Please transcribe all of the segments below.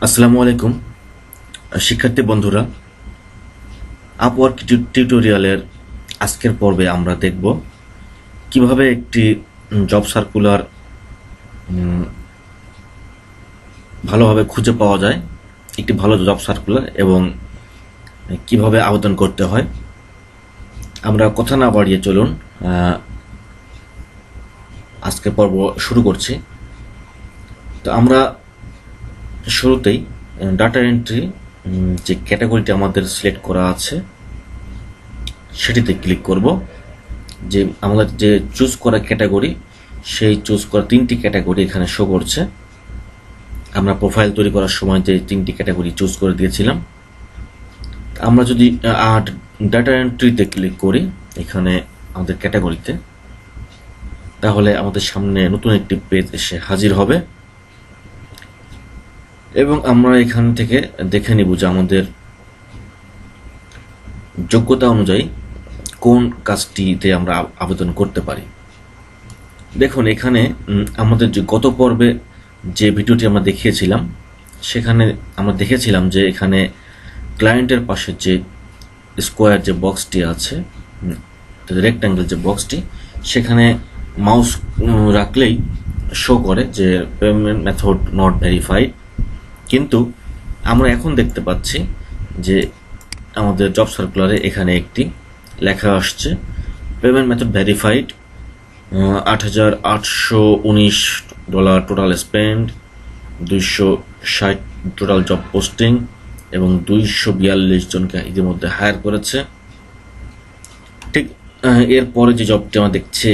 আসসালামু আলাইকুম শিক্ষার্থী বন্ধুরা। আপওয়ার্ক টিউটোরিয়ালের আজকের পর্বে আমরা দেখব কিভাবে একটি জব সার্কুলার ভালোভাবে খুঁজে পাওয়া যায়, একটি ভালো জব সার্কুলার, এবং কিভাবে আবেদন করতে হয়। আমরা কথা না বাড়িয়ে চলুন আজকের পর্ব শুরু করছি। তো আমরা শুরুতেই ডাটা এন্ট্রি যে ক্যাটাগরিটি আমাদের সিলেক্ট করা আছে সেটিতে ক্লিক করব। যে আমাদের যে চুজ করা ক্যাটাগরি, সেই চুজ করা তিনটি ক্যাটাগরি এখানে শো করছে। আমরা প্রোফাইল তৈরি করার সময় যে তিনটি ক্যাটাগরি চুজ করে দিয়েছিলাম। আমরা যদি ডাটা এন্ট্রিতে ক্লিক করি এখানে আমাদের ক্যাটাগরিতে, তাহলে আমাদের সামনে নতুন একটি পেজ এসে হাজির হবে এবং আমরা এখান থেকে দেখে নিব যে আমাদের যোগ্যতা অনুযায়ী কোন কাজটিতে আমরা আবেদন করতে পারি। দেখুন এখানে আমাদের যে গত পর্বে যে ভিডিওটি আমরা দেখিয়েছিলাম, সেখানে আমরা দেখেছিলাম যে এখানে ক্লায়েন্টের পাশে যে স্কোয়ার যে বক্সটি আছে, রেক্ট্যাঙ্গেল যে বক্সটি, সেখানে মাউস রাখলেই শো করে যে পেমেন্ট মেথড নট ভেরিফাইড। কিন্তু আমরা এখন দেখতে পাচ্ছি যে আমাদের জব সার্কুলারে এখানে একটি লেখা আসছে payment method verified, $8,819 total spend, 260 total job posting এবং 242 জনকে ইতিমধ্যে হায়ার করেছে। ঠিক এরপরে যে জবটি আমরা দেখছি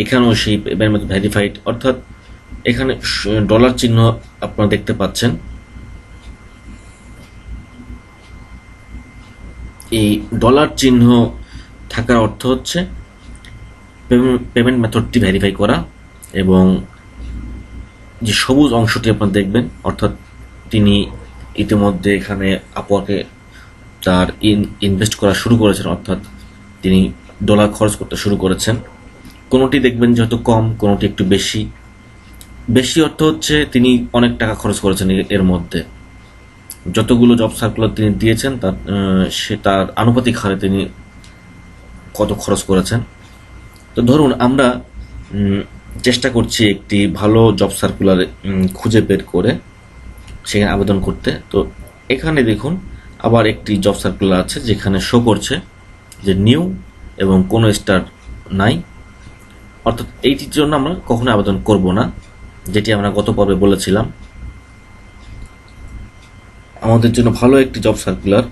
এখানেও সেই পেমেন্ট মেথড ভেরিফাইড, অর্থাৎ এখানে ডলার চিহ্ন আপনারা দেখতে পাচ্ছেন। এই ডলার চিহ্ন থাকার অর্থ হচ্ছে পেমেন্ট মেথডটি ভেরিফাই করা, এবং যে সবুজ অংশটি আপনারা দেখবেন, অর্থাৎ তিনি ইতিমধ্যে এখানে আপওয়ার্কে তার ইনভেস্ট করা শুরু করেছেন, অর্থাৎ তিনি ডলার খরচ করতে শুরু করেছেন। কোনোটি দেখবেন যেহেতু কম, কোনোটি একটু বেশি। বেশি অর্থ হচ্ছে তিনি অনেক টাকা খরচ করেছেন এর মধ্যে। যতগুলো জব সার্কুলার তিনি দিয়েছেন তার আনুপাতিক হারে তিনি কত খরচ করেছেন। তো ধরুন আমরা চেষ্টা করছি একটি ভালো জব সার্কুলার খুঁজে বের করে সেখানে আবেদন করতে। তো এখানে দেখুন আবার একটি জব সার্কুলার আছে যেখানে শো করছে যে নিউ এবং কোনো স্টার নাই, অর্থাৎ এইটির জন্য আমরা কখনো আবেদন করব না, যেটি আমরা গত পর্বে বলেছিলাম। আমাদের জন্য ভালো একটি জব সার্কুলার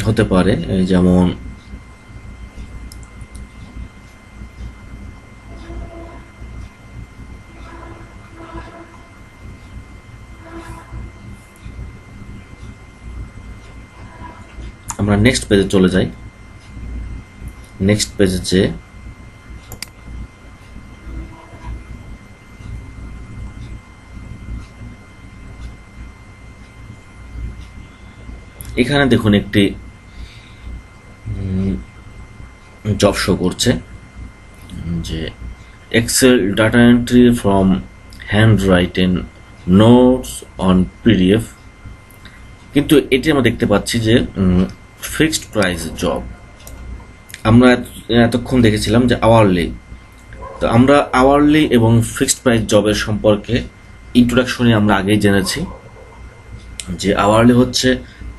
হতে পারে, যেমন আমরা নেক্সট পেজে চলে যাই। নেক্সট পেজে যে এখানে দেখুন একটি জব শো করছে যে Excel data entry from hand written notes on PDF. কিন্তু এটি আমরা দেখতে পাচ্ছি যে ফিক্সড প্রাইস জব। আমরা এতক্ষণ দেখেছিলাম যে আওয়ারলি। তো আমরা আওয়ারলি এবং ফিক্সড প্রাইস জবের সম্পর্কে ইন্ট্রোডাকশনে আমরা আগেই জেনেছি যে আওয়ারলি হচ্ছে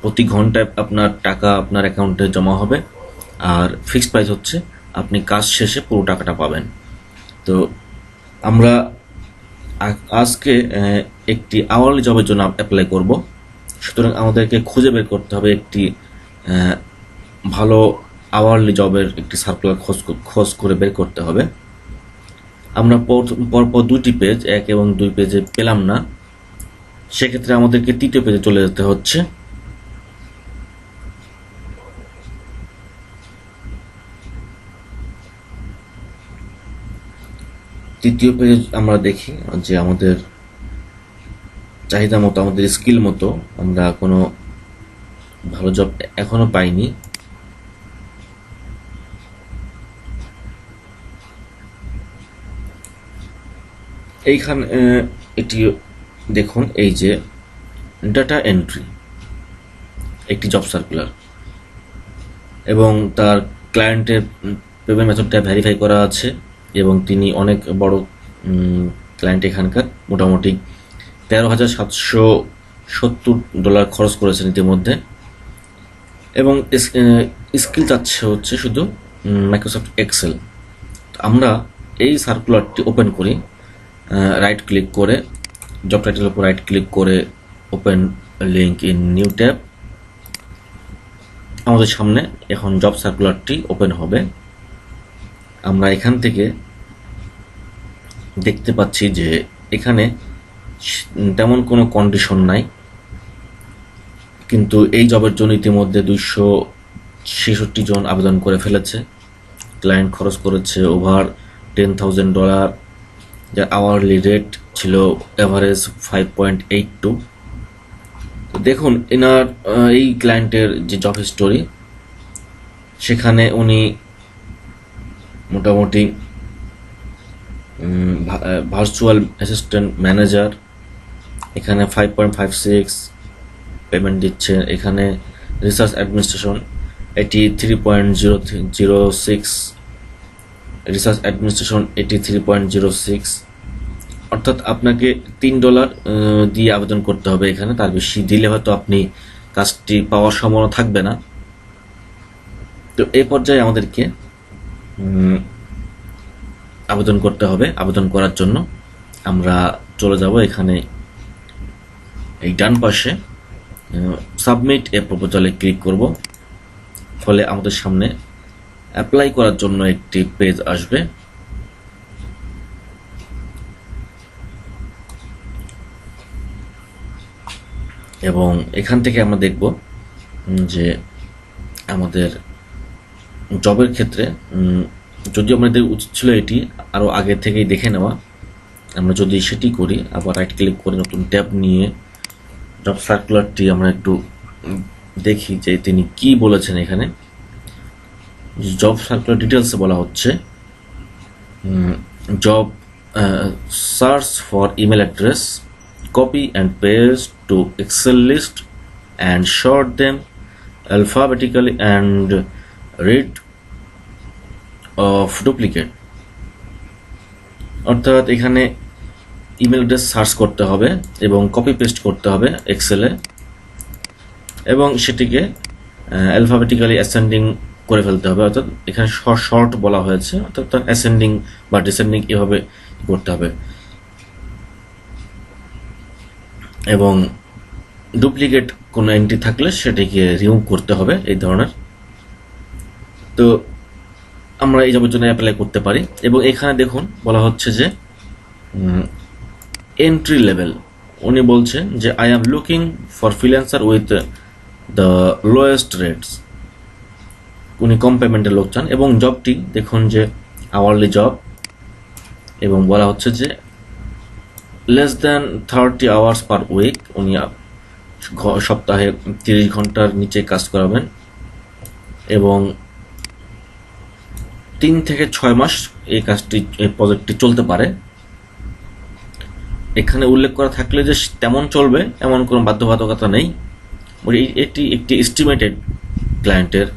প্রতি ঘন্টায় আপনার টাকা আপনার অ্যাকাউন্টে জমা হবে, আর ফিক্সড প্রাইস হচ্ছে আপনি কাজ শেষে পুরো টাকাটা পাবেন। তো আমরা আজকে একটি আওয়ারলি জবের জন্য অ্যাপ্লাই করব। সুতরাং আমাদেরকে খুঁজে বের করতে হবে একটি ভালো আওয়ারলি জবের একটি সার্কুলার খোঁজ করে বের করতে হবে। আমরা পরপর দুইটি পেজ, 1 এবং 2 পেজে পেলাম না, সেক্ষেত্রে আমাদেরকে তৃতীয় পেজে চলে যেতে হচ্ছে। তৃতীয় পেজে আমরা দেখি যে আমাদের চাহিদা মতো, আমাদের স্কিল মতো আমরা কোনো ভালো জব এখনো পাইনি। এইখানে এটি দেখুন, এই যে ডাটা এন্ট্রি একটি জব সার্কুলার, এবং তার ক্লায়েন্টের পেমেন্ট মেথডটা ভেরিফাই করা আছে, এবং তিনি অনেক বড় ক্লায়েন্ট এখানকার, মোটামুটি $13,770 খরচ করেছেন ইতিমধ্যে, এবং স্কিল চাচ্ছে হচ্ছে শুধু মাইক্রোসফট এক্সেল। আমরা এই সার্কুলারটি ওপেন করি, রাইট ক্লিক করে জব টাইটেলের উপর রাইট ক্লিক করে open link in new tab. আমাদের সামনে এখন জব সার্কুলারটি ওপেন হবে। আমরা এখান থেকে দেখতে পাচ্ছি যে এখানে তেমন কোনো কন্ডিশন নাই, কিন্তু এই জবের জন্য ইতিমধ্যে 266 জন আবেদন করে ফেলেছে। ক্লায়েন্ট খরচ করেছে ওভার $10,000, যার আওয়ারলি রেট ছিল অ্যাভারেজ 5.82। তো দেখুন এনার এই ক্লায়েন্টের যে জব হিস্টোরি, সেখানে উনি মোটামুটি ভার্চুয়াল অ্যাসিস্ট্যান্ট ম্যানেজার, এখানে 5.56 পেমেন্ট দিচ্ছে। এখানে রিসার্চ অ্যাডমিনিস্ট্রেশন এটি 3.06, রিসার্চ অ্যাডমিনিস্ট্রেশন এটি 3.06, অর্থাৎ আপনাকে $3 দিয়ে আবেদন করতে হবে এখানে। তার বেশি দিলে হয়তো আপনি কাজটি পাওয়ার সম্ভাবনা থাকবে না। তো এই পর্যায়ে আমাদেরকে আবেদন করতে হবে। আবেদন করার জন্য আমরা চলে যাব এখানে, এই ডান পাশে সাবমিট এ প্রপোজালে ক্লিক করব। ফলে আমাদের সামনে অ্যাপ্লাই করার জন্য একটি পেজ আসবে। এবং এখান থেকে আমরা দেখব যে আমাদের জবের ক্ষেত্রে, যদিও আমাদের উচিত ছিল এটি আরও আগে থেকেই দেখে নেওয়া, আমরা যদি সেটি করি, আবার রাইট ক্লিক করে নতুন ট্যাব নিয়ে জব সার্কুলারটি আমরা একটু দেখি যে তিনি কি বলেছেন। এখানে জব সার্কুলার ডিটেলসে বলা হচ্ছে, job search for email address, copy and paste to Excel list and sort them alphabetically and rid of duplicate। অর্থাৎ এখানে ইমেল অ্যাড্রেস সার্চ করতে হবে এবং কপি পেস্ট করতে হবে এক্সেলে, এবং সেটিকে অ্যালফাবেটিক্যালি অ্যাসেন্ডিং করে ফেলতে হবে। অর্থাৎ এখানে শর্ট বলা হয়েছে, অর্থাৎ অ্যাসেন্ডিং বা ডিসেন্ডিং এভাবে করতে হবে, এবং ডুপ্লিকেট কোনো এন্ট্রি থাকলে সেটিকে রিমুভ করতে হবে, এই ধরনের। তো আমরা এই জবের জন্য অ্যাপ্লাই করতে পারি। এবং এখানে দেখুন বলা হচ্ছে যে এন্ট্রি লেভেল, উনি বলছেন যে I am looking for freelancer with the lowest rates, উনি কম পেমেন্টের লোক চান। এবং জবটি দেখুন যে আওয়ারলি জব, এবং বলা হচ্ছে যে less than 30 hours per week, উনি সপ্তাহে 30 ঘন্টার নিচে কাজ করাবেন, এবং 3 থেকে 6 মাস এই কাজটি, এই প্রজেক্টটি চলতে পারে। এখানে উল্লেখ করা থাকলে যে তেমন চলবে এমন কোনো বাধ্যবাধকতা নেই, এটি একটি এস্টিমেটেড ক্লায়েন্টের।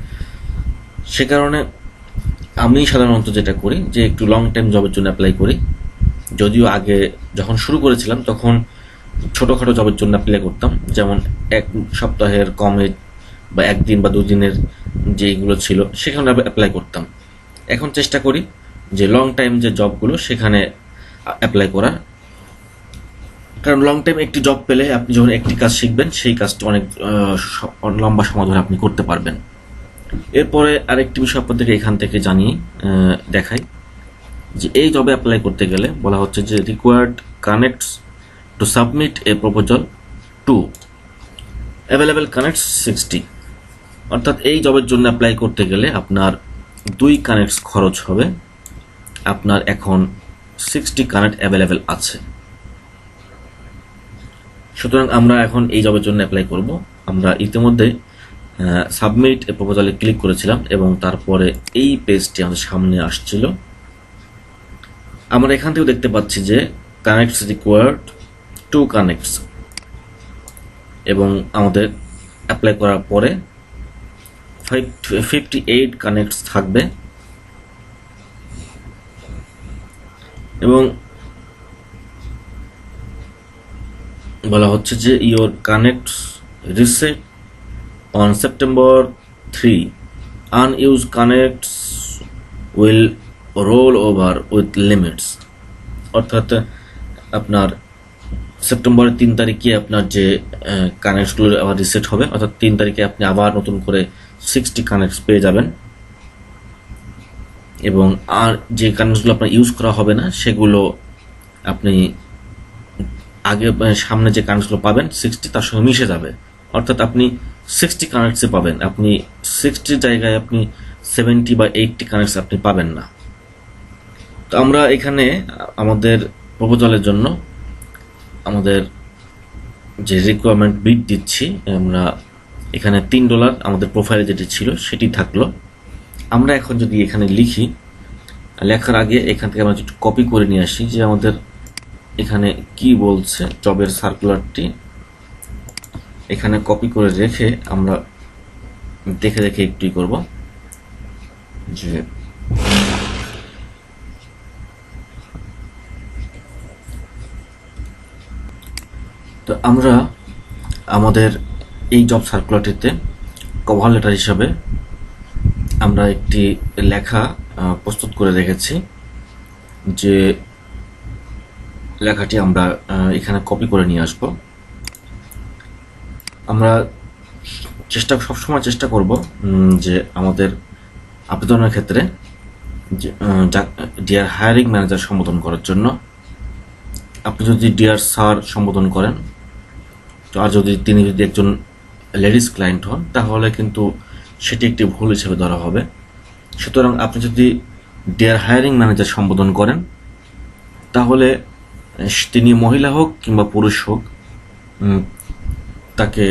সে কারণে আমি সাধারণত যেটা করি যে একটু লং টাইম জবের জন্য অ্যাপ্লাই করি। যদিও আগে যখন শুরু করেছিলাম তখন ছোটোখাটো জবের জন্য অ্যাপ্লাই করতাম, যেমন 1 সপ্তাহের কমে বা 1 দিন বা 2 দিনের যেগুলো ছিল সেখানে অ্যাপ্লাই করতাম। এখন চেষ্টা করি যে লং টাইম যে জবগুলো সেখানে অ্যাপ্লাই করার, কারণ লং টাইম একটি জব পেলে আপনি যখন একটি কাজ শিখবেন সেই কাজটা অনেক লম্বা সময় ধরে আপনি করতে পারবেন। এরপরে আরেকটি বিষয় আপনাদেরকে এখান থেকে জানিয়ে দেখাই যে এই জবে অ্যাপ্লাই করতে গেলে বলা হচ্ছে যে required connects to submit A proposal to available connects 60, অর্থাৎ এই জবের জন্য অ্যাপ্লাই করতে গেলে আপনার 2 কানেক্টস খরচ হবে। আপনার এখন 60 কানেক্ট অ্যাভেলেবেল আছে, সুতরাং আমরা এখন এই জবের জন্য অ্যাপ্লাই করব। আমরা ইতিমধ্যে সাবমিট এ প্রপোজালে ক্লিক করেছিলাম এবং তারপরে এই পেজটি আমাদের সামনে আসছিল। আমরা এখান থেকেও দেখতে পাচ্ছি যে কানেক্টস রিকোয়ার্ড 2 কানেক্টস, এবং আমাদের অ্যাপ্লাই করার পরে 58 কানেক্টস থাকবে, এবং বলা হচ্ছে যে your connects reset on September 3, আনইউজ connects will role over with limits. অর্থাৎ আপনার সেপ্টেম্বরের 3 তারিখে আপনার যে কানেক্টসগুলো আবার রিসেট হবে, অর্থাৎ 3 তারিখে আপনি আবার নতুন করে 60 কানেক্টস পেয়ে যাবেন, এবং আর যে কানেক্টসগুলো আপনার ইউজ করা হবে না সেগুলো আপনি আগে সামনে যে কানেক্টসগুলো পাবেন 60 তার সঙ্গে মিশে যাবে, অর্থাৎ আপনি 60 কানেক্টসে পাবেন, আপনি 60 জায়গায় আপনি 70 বা 80 কানেক্টস আপনি পাবেন না। তো আমরা এখানে আমাদের প্রপোজালের জন্য আমাদের যে রিকোয়ারমেন্ট বিট দিচ্ছি, আমরা এখানে $3 আমাদের প্রোফাইলে যেটি ছিল সেটি থাকলো। আমরা এখন যদি এখানে লিখি, লেখার আগে এখান থেকে আমরা একটু কপি করে নিয়ে আসি যে আমাদের এখানে কি বলছে জবের সার্কুলারটি, এখানে কপি করে রেখে আমরা দেখে দেখে একটুই করব যে তো আমরা আমাদের এই জব সার্কুলারটিতে কভার লেটার হিসাবে আমরা একটি লেখা প্রস্তুত করে রেখেছি, যে লেখাটি আমরা এখানে কপি করে নিয়ে আসব। আমরা সবসময় চেষ্টা করব যে আমাদের আবেদনের ক্ষেত্রে ডিয়ার হায়ারিং ম্যানেজার সম্বোধন করার জন্য। আপনি যদি ডিয়ার স্যার সম্বোধন করেন, আর তিনি যদি একজন লেডিস ক্লায়েন্ট হন, তাহলে কিন্তু সেটি একটি ভুল হিসেবে ধরা হবে। সুতরাং আপনি যদি ডিয়ার হায়ারিং ম্যানেজার সম্বোধন করেন, তাহলে তিনি মহিলা হোক কিংবা পুরুষ হোক, তাকে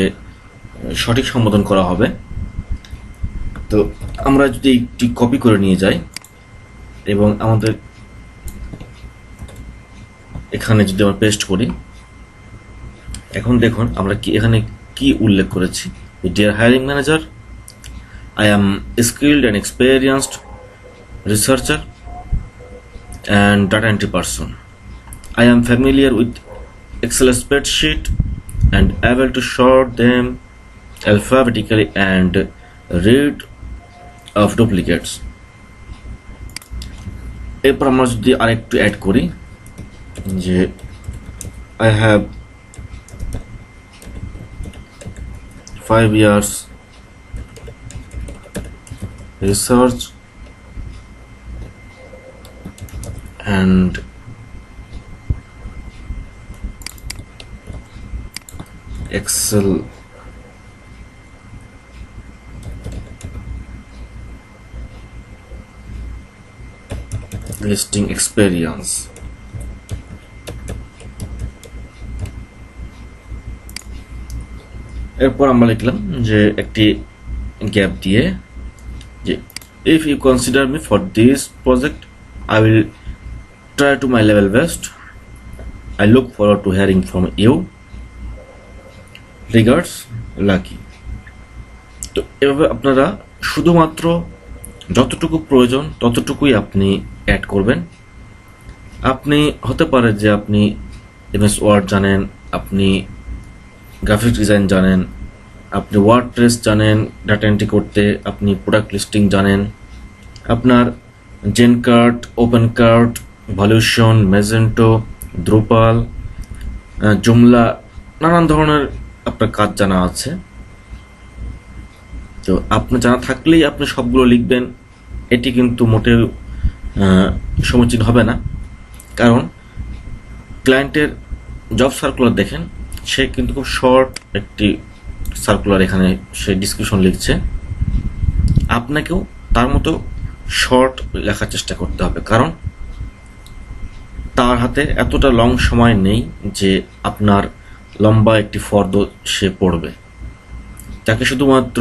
সঠিক সম্বোধন করা হবে। তো আমরা যদি একটি কপি করে নিয়ে যাই এবং আমাদের এখানে যদি আমরা পেস্ট করি, এখন দেখুন আমরা এখানে কি উল্লেখ করেছি। Dear hiring manager, I am a skilled and experienced researcher and data entry person. I am familiar with Excel spreadsheet and able to sort them alphabetically and rid of duplicates. এরপর আমরা যদি আরেকটু অ্যাড করি যে I have 5 years research and Excel listing experience. এরপর আমরা লিখলাম যে একটি গ্যাপ দিয়ে যে if you consider me for this project, I will try to my level best. I look forward to hearing from you. Regards, Lucky. তো এভাবে আপনারা শুধুমাত্র যতটুকু প্রয়োজন ততটুকুই আপনি অ্যাড করবেন। আপনি হতে পারে যে আপনি MS ওয়ার্ড জানেন, আপনি গ্রাফিক ডিজাইন জানেন, আপনি ওয়ার্ডপ্রেস জানেন ডাটা এন্ট্রি করতে, আপনি প্রোডাক্ট লিস্টিং জানেন, আপনার জেনকার্ট, ওপেন কার্ট, ভলিউশন, মেজেন্টো, দ্রুপাল, জুমলা, নানান ধরনের আপনার কাজ জানা আছে। তো আপনার জানা থাকলেই আপনি সবগুলো লিখবেন, এটি কিন্তু মোটেও সমীচীন হবে না। কারণ ক্লায়েন্টের জব সার্কুলার দেখেন, সে কিন্তু খুব শর্ট একটি সার্কুলার এখানে সে ডিসক্রিপশন লিখছে। আপনাকেও তার মতো শর্ট লেখার চেষ্টা করতে হবে, কারণ তার হাতে এতটা লং সময় নেই যে আপনার লম্বা একটি ফর্দ সে পড়বে। তাকে শুধুমাত্র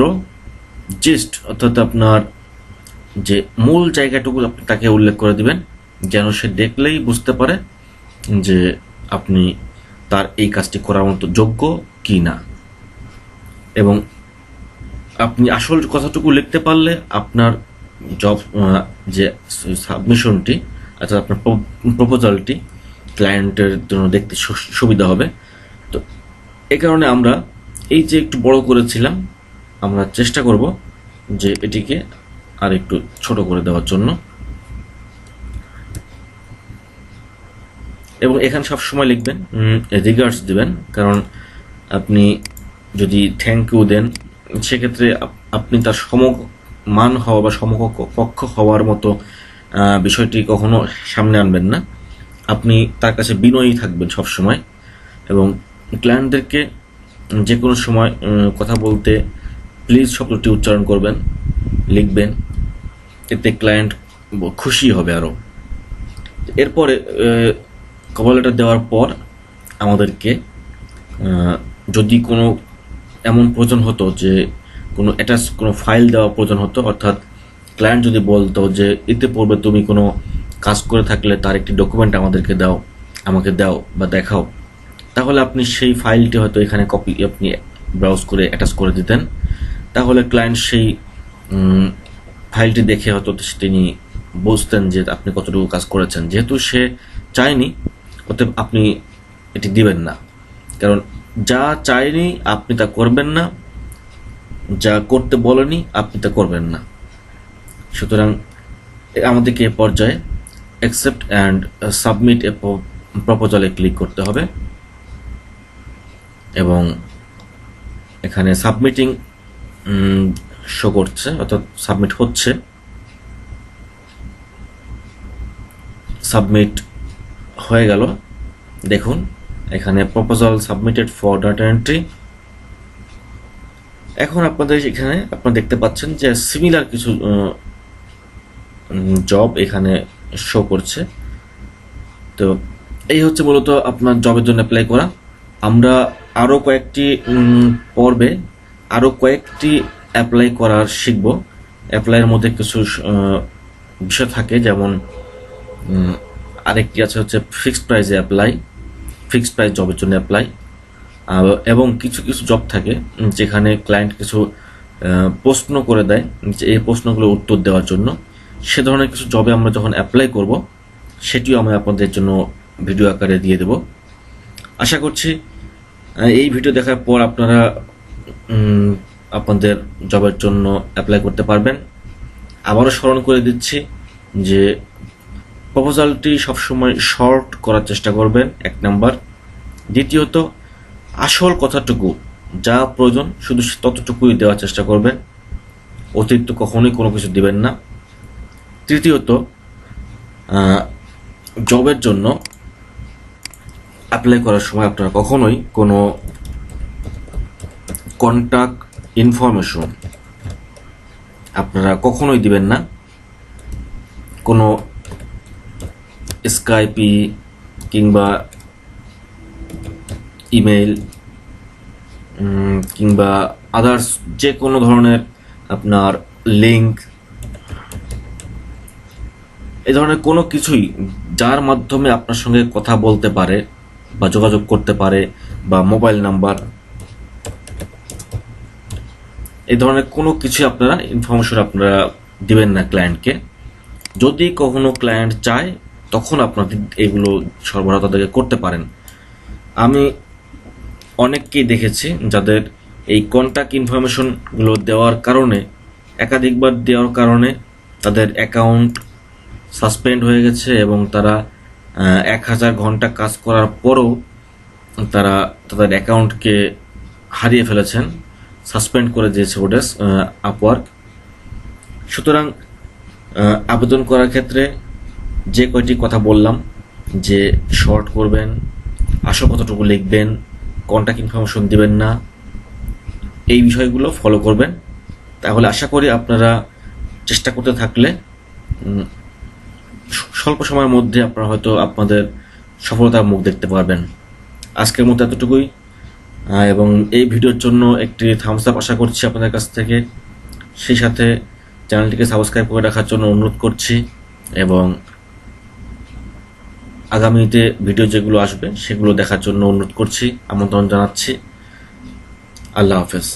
জিস্ট, অর্থাৎ আপনার যে মূল জায়গাটুকু আপনি তাকে উল্লেখ করে দিবেন, যেন সে দেখলেই বুঝতে পারে যে আপনি তার এই কাজটি করার মতো যোগ্য কি না, এবং আপনি আসল কথাটুকু লিখতে পারলে আপনার জব যে সাবমিশনটি অর্থাৎ আপনার প্রপোজালটি ক্লায়েন্টের জন্য দেখতে সুবিধা হবে। তো এই কারণে আমরা এই যে একটু বড় করেছিলাম, আমরা চেষ্টা করব যে এটিকে আর একটু ছোট করে দেওয়ার জন্য, এবং এখানে সবসময় লিখবেন রিগার্ডস দিবেন, কারণ আপনি যদি থ্যাংক ইউ দেন সেক্ষেত্রে আপনি তার সমমান হওয়া বা সমকক্ষ হওয়ার মতো বিষয়টি কখনো সামনে আনবেন না। আপনি তার কাছে বিনয়ী থাকবেন সবসময়, এবং ক্লায়েন্টদেরকে যে কোনো সময় কথা বলতে প্লিজ শব্দটি উচ্চারণ করবেন, লিখবেন, এতে ক্লায়েন্ট খুশি হবে আরও। এরপরে কভার লেটার দেওয়ার পর আমাদেরকে যদি কোনো এমন প্রয়োজন হতো যে কোনো অ্যাটাচ কোনো ফাইল দেওয়া প্রয়োজন হতো, অর্থাৎ ক্লায়েন্ট যদি বলতো যে ইতিপূর্বে তুমি কোনো কাজ করে থাকলে তার একটি ডকুমেন্ট আমাকে দাও বা দেখাও, তাহলে আপনি সেই ফাইলটি হয়তো এখানে কপি আপনি ব্রাউজ করে অ্যাটাচ করে দিতেন। তাহলে ক্লায়েন্ট সেই ফাইলটি দেখে হয়তো তিনি বুঝতেন যে আপনি কতটুকু কাজ করেছেন। যেহেতু সে চায়নি, অতএব আপনি এটি দিবেন না, কারণ যা চায়নি আপনি তা করবেন না, যা করতে বলেনি আপনি তা করবেন না। সুতরাং আমাদেরকে এ পর্যায়ে অ্যাকসেপ্ট অ্যান্ড সাবমিট এ প্রপোজালে ক্লিক করতে হবে, এবং এখানে সাবমিটিং শো করছে, অর্থাৎ সাবমিট হচ্ছে। সাবমিট হয়ে গেল, দেখুন এখানে proposal submitted for data entry. এখন আপনাদের এখানে আপনারা দেখতে পাচ্ছেন যে সিমিলার কিছু জব এখানে শো করছে। তো এই হচ্ছে মূলত আপনার জবের জন্য অ্যাপ্লাই করা। আমরা আরও কয়েকটি পর্বে আরও কয়েকটি অ্যাপ্লাই করার শিখব। অ্যাপ্লাইয়ের মধ্যে কিছু বিষয় থাকে, যেমন আরেকটি আছে হচ্ছে ফিক্সড প্রাইসে অ্যাপ্লাই, ফিক্সড প্রাইস জবের জন্য অ্যাপ্লাই, এবং কিছু কিছু জব থাকে যেখানে ক্লায়েন্ট কিছু প্রশ্ন করে দেয় যে এই প্রশ্নগুলোর উত্তর দেওয়ার জন্য। সে ধরনের কিছু জবে আমরা যখন অ্যাপ্লাই করব সেটিও আমি আপনাদের জন্য ভিডিও আকারে দিয়ে দেব। আশা করছি এই ভিডিও দেখার পর আপনারা আপনাদের জবের জন্য অ্যাপ্লাই করতে পারবেন। আবারও স্মরণ করে দিচ্ছি যে প্রপোজালটি সবসময় শর্ট করার চেষ্টা করবেন, 1 নাম্বার। দ্বিতীয়ত, আসল কথাটুকু যা প্রয়োজন শুধু ততটুকুই দেওয়ার চেষ্টা করবেন, অতিরিক্ত কখনোই কোনো কিছু দিবেন না। তৃতীয়ত, জবের জন্য অ্যাপ্লাই করার সময় আপনারা কখনোই কোনো কন্ট্যাক্ট ইনফরমেশন আপনারা কখনোই দিবেন না। কোনো স্কাইপি কিংবা ইমেল কিংবা আদার্স যে কোনো ধরনের আপনার লিঙ্ক, এই ধরনের কোনো কিছুই যার মাধ্যমে আপনার সঙ্গে কথা বলতে পারে বা যোগাযোগ করতে পারে বা মোবাইল নাম্বার, এই ধরনের কোনো কিছু আপনারা ইনফরমেশন আপনারা দিবেন না ক্লায়েন্টকে। যদি কখনো ক্লায়েন্ট চায় তখন আপনাদের এগুলো সরবরাহ তাদেরকে করতে পারেন। আমি অনেককেই দেখেছি যাদের এই কন্ট্যাক্ট ইনফরমেশনগুলো দেওয়ার কারণে, একাধিকবার দেওয়ার কারণে তাদের অ্যাকাউন্ট সাসপেন্ড হয়ে গেছে, এবং তারা 1000 ঘন্টা কাজ করার পরও তারা তাদের অ্যাকাউন্টকে হারিয়ে ফেলেছেন, সাসপেন্ড করে দিয়েছে ওটা আপওয়ার্ক। সুতরাং আবেদন করার ক্ষেত্রে যে কয়টি কথা বললাম, যে শর্ট করবেন, আসল কতটুকু লিখবেন, কন্ট্যাক্ট ইনফরমেশন দিবেন না, এই বিষয়গুলো ফলো করবেন। তাহলে আশা করি আপনারা চেষ্টা করতে থাকলে স্বল্প সময়ের মধ্যে আপনারা হয়তো আপনাদের সফলতার মুখ দেখতে পারবেন। আজকের মতো এতটুকুই, এবং এই ভিডিওর জন্য একটি থামস আপ আশা করছি আপনাদের কাছ থেকে। সেই সাথে চ্যানেলটিকে সাবস্ক্রাইব করে রাখার জন্য অনুরোধ করছি, এবং আগামীতে ভিডিও যেগুলো আসবে সেগুলো দেখার জন্য অনুরোধ করছি, আমন্ত্রণ জানাচ্ছি। আল্লাহ হাফেজ।